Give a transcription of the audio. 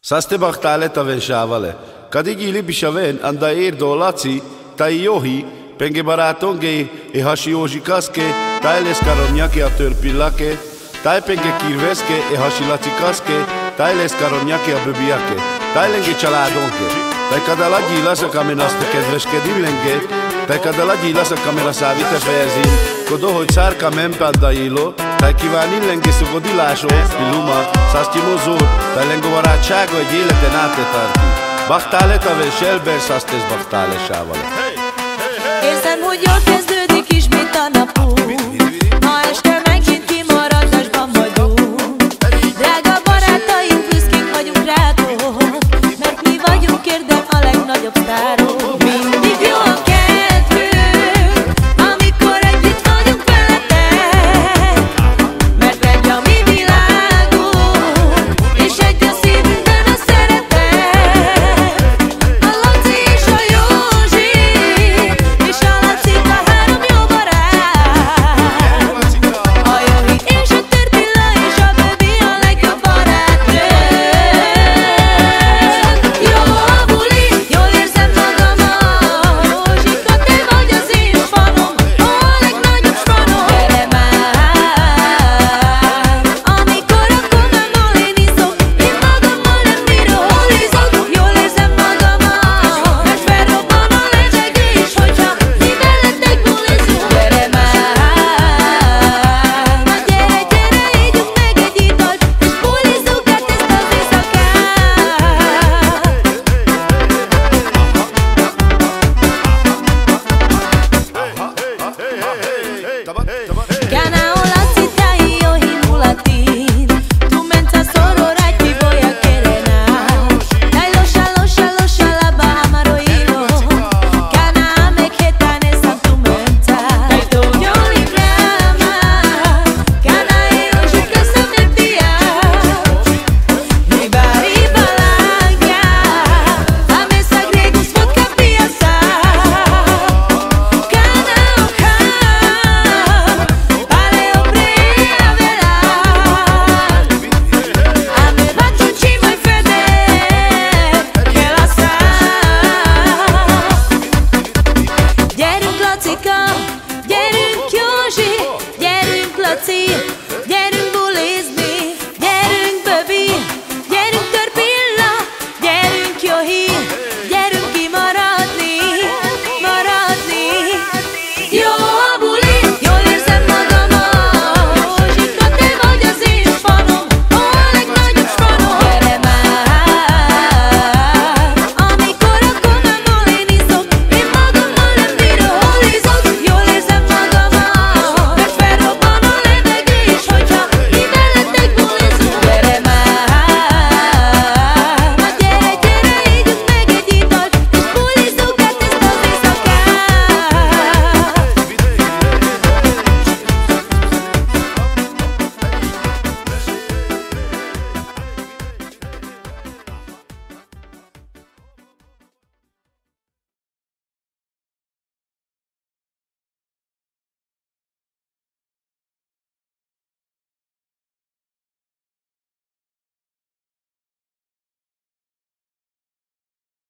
Saste bachtale taven shavale. Kadigi li bishaven anda dolaci tai yohi penge baratonge e hashioji kaske tailes karomnyake a törpillake tai penge kirveske e hashilaci kaske tailes karomnyake a bebiake tailenge családonke tai kadalagi lasa kamenaste kedveskedillenge tai kadalagi lasa kamenasávite fejezin kodo hogy szárka mempandailo tai kívánillenge szogodilásó illuma szasztimozó tai lengo barátsága egy életen átetarti. Bachtale taven selber szasztes bachtale sávale. Érzem, hogy jól kezdődik ismét a napunk.